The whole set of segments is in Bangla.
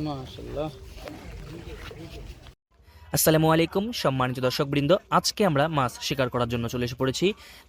মাশাআল্লাহ। আসসালামু আলাইকুম সম্মানিত দর্শকবৃন্দ, আজকে আমরা মাছ শিকার করার জন্য চলে এসে পড়েছি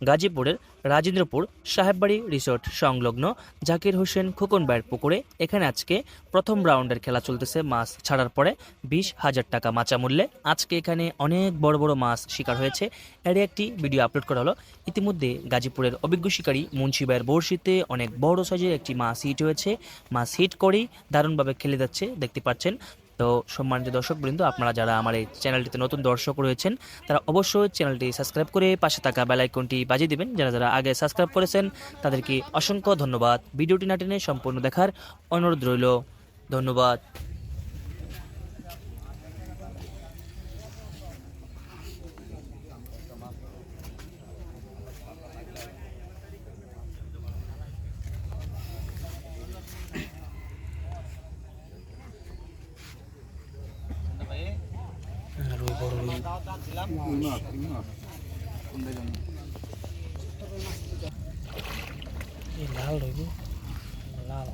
গাজীপুরের রাজেন্দ্রপুর সাহেববাড়ি রিসোর্ট সংলগ্ন জাকির হোসেন খোকন ভাইয়ের পুকুরে। এখানে আজকে প্রথম রাউন্ডের খেলা চলতেছে। মাছ ছাড়ার পরে 20,000 টাকা মাচা মূল্যে আজকে এখানে অনেক বড় বড় মাছ শিকার হয়েছে। এর একটি ভিডিও আপলোড করা হলো। ইতিমধ্যে গাজীপুরের অভিজ্ঞ শিকারী মুন্সি ভাইয়ের বড়শিতে অনেক বড় সাইজের একটি মাছ হিট হয়েছে। মাছ হিট করেই দারুণভাবে খেলে যাচ্ছে, দেখতে পাচ্ছেন। তো সম্মানিত দর্শকবৃন্দ, আপনারা যারা আমার এই চ্যানেলটিতে নতুন দর্শক রয়েছেন তারা অবশ্যই চ্যানেলটি সাবস্ক্রাইব করে পাশে থাকা বেল আইকনটি বাজিয়ে দিবেন। যারা যারা আগে সাবস্ক্রাইব করেছেন তাদেরকে অসংখ্য ধন্যবাদ। ভিডিওটি না টেনে সম্পূর্ণ দেখার অনুরোধ রইল। ধন্যবাদ। লাল রইব লাল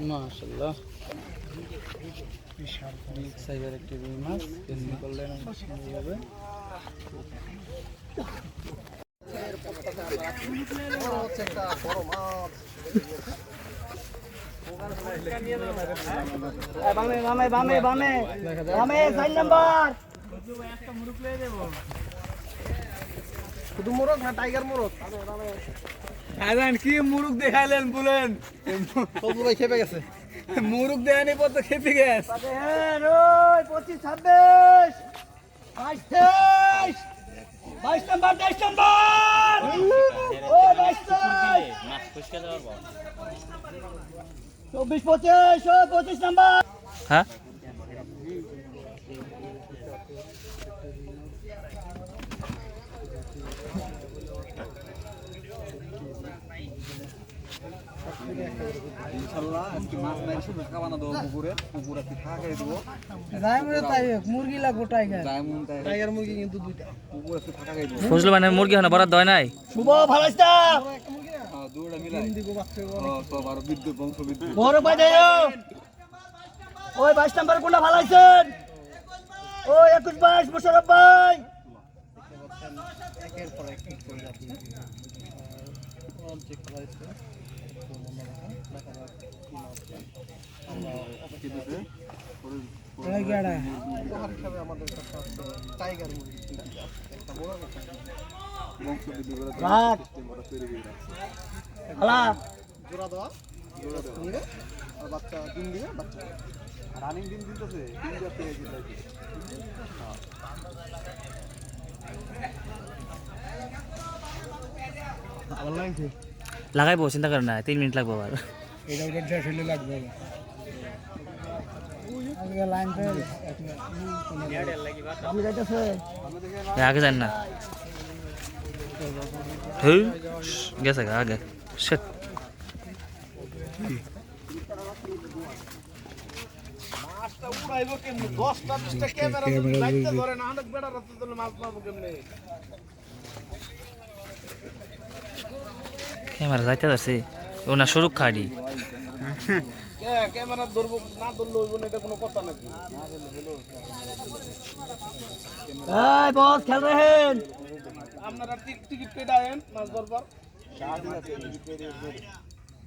মাশাআল্লাহ। বিশাল বিগ সাইজের একটি রুই মাছ কেজি করলেন এইভাবে। বামে বামে বামে বামে বামে 4 নাম্বার শুধু মোরগ না টাইগার মোরগ। আজান কি মুরুগ দেখাইলেন বলেন? সবু ভাই খেপে গেছে। মুরুগ দেখানি পর তো খেপে গেছে। হ্যাঁ ওই 25 26 22 22 নাম্বার 23 নাম্বার ও 22 মাছ খুশকে যাওয়ার পর 24 25 ও 25 নাম্বার। হ্যাঁ, ইনশাআল্লাহ আজকে মাছ নাই, শুধু খাওয়ানো দেবো পুকুরে। পুকুরে থাকা করে দেবো। জায়মুরে তাই মুরগি লাগবো টাইগার। টাইগার মুরগি কিন্তু দুইটা। পুকুরে থাকা করে দেবো। ফজলু মানে মুরগি হনে বরাদ্দ হয় নাই। শুভ ভালো আছিস? দুইটা মিলাই দিব বাচ্চা তো আর বিদ্যুৎ বংশ বিদ্যুৎ বড় ভাই দেও ওই 22 নাম্বার কোনটা ভালো আছেন? ওই 21 22 মোশাররফ ভাই একের পর এক ঠিক করে যাচ্ছি। চেক করা হয়েছে আমাদের কাছে টাইগার মুরগি একটা বড় বংশ বিদ্যুৎ জোড়া দেওয়া নিবে আর বাচ্চা ডিম দিবে। বাচ্চা রানিং ডিম দিতেছে, ডিম যাতে লাগাইবো, চিন্তা করেন না, 3 মিনিট লাগবে আবার। এটা ওটা ঠেলে লাগবে লাইন আমি যাইতেছে আগে যান না। হেই গেছে আগে শেট। মাছটা উড়াইবো কেমনে? 10টা 20টা ক্যামেরা লাইটটা ধরে না, অনেক বেড়া রাতে দিলে মাছ পাবো কেমনে? ক্যামেরা যাইতে যাচ্ছে ওনা সুরক্ষা আডি। ক্যামেরা ধরবো না, ধরলে হইব না, এটা কোনো কথা নাকি? এই বস খেল রেহেন, আপনারা টিকিট কেটে আয়েন মাছ ধরবার।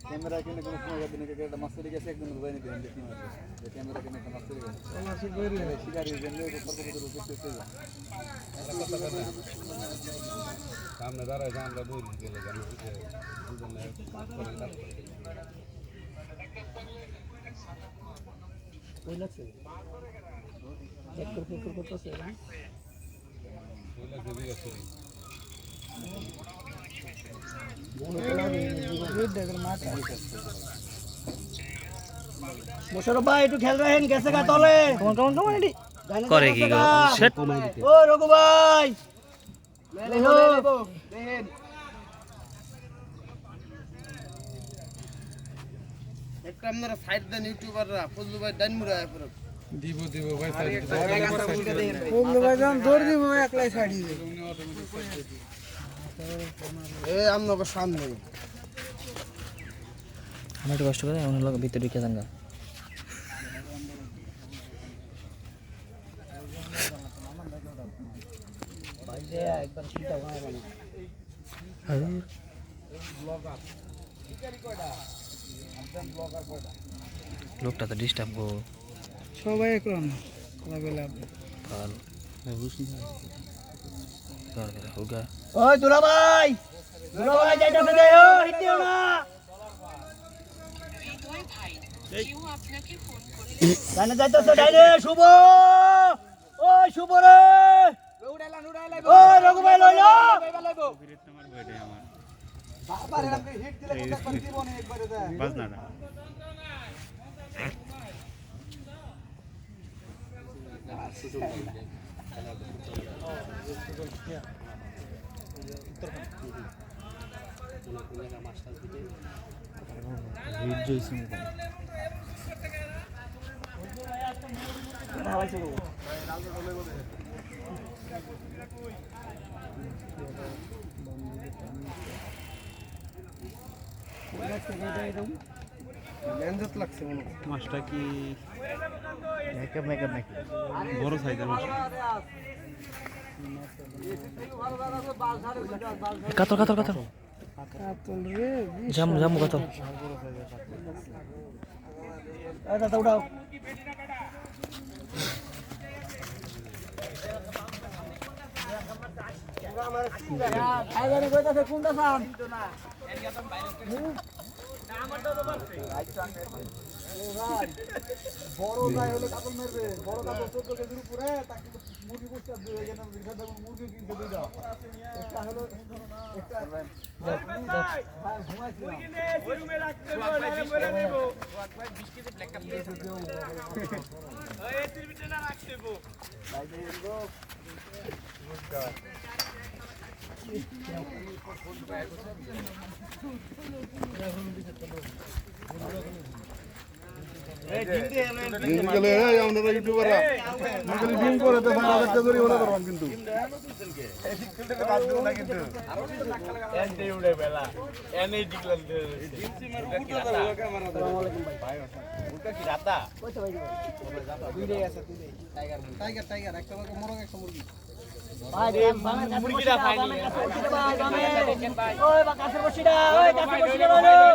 ক্যামেরা কিনে কোনো সময় যাবে না, একটা মাছ চলে গেছে একদিন ধরে নিতে দেখি না যে ক্যামেরা কিনে একটা মাছ চলে গেছে শিকারি জেনে করতে সামনে দাঁড়ায় যে আমরা দৌড়ি গেলে জানি যে দুজনে করে কাজ করে। ওই লাগছে চেক করতেছে ওইলা যদি গেছে মোশারফ ভাই একটু খেয়াল রাখেন, গেছে গা তলে করে কি গো শেট ও রঘু ভাই একটা আপনারা সাইড দেন ইউটিউবাররা ফজলু ভাই ডান মুড়া পড়ে দিব দিব ভাই সাইড ফজলু ভাই যখন দৌড় দিব একলাই ছাড়ি দে এ আমনগো সামনে আমি একটু কষ্ট করে অন্য লোক ভিতরে ঢুকে যান গা একবার চিন্তা করে না লোকটা তো ডিস্টার্ব গো সবাই একরকম লাগালে কাল হোগা ওই দুলা ভাই যাইতাছে দে ও হিটিও না জানে যাইতাছে ডাইরে শুভ ওই শুভ রে ও রঘু ভাই লইলো বাবা রে আপনি হিট দিলে একবার দিব না একবারে দে বাজনাটা লেন্সত লাগছে মনে হয়। মাছটা কি মেকআপ নাকি বড় সাইজের মাছ কাতর কাতর কাতর জাম জাম কাতর এই দাদা উঠাও আইগানে কইতাছে কোনটা সাম বড় গায় হলে কাতল মারবে বড় কাতল 14 কেজির উপরে তাকে মুরগি করতে দিয়ে এখানে বিশাল মুরগি কিনতে দিই দাও একটা হলো একটা ভাই ঘুমাইছিলাম ওই রুমে রাখতে বলে নেব 20 কেজি ব্ল্যাক কাপ দিয়েছে ওই এর ভিতরে না রাখতে গো ভাই দেখো গুড গড গেলে আমরা ইউটিউবাররা আমাদের ডিম করে তো 12,000 টাকা করে হলো করব কিন্তু এই ডিকলটাকে বাদ দেব না কিন্তু আর ওটা টাকা লাগা এন্ড উড়ে বেলা এনে ডিকলান ডিম সিমার উড়টা দাও ক্যামেরা দাও আসসালামু আলাইকুম ভাই উড়টা কি রাতা কইতে ভাই দুইটাই আছে দুইটাই টাইগার টাইগার একটা মোরগ একটা মুরগি ভাই মুরগিটা পাইনি ভাই ভাই ওই বা কাছের বসিটা ওই কাছের বসিটা লইলো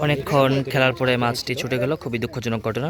অনেকক্ষণ খেলার পরে মাছটি ছুটে গেল খুবই দুঃখজনক ঘটনা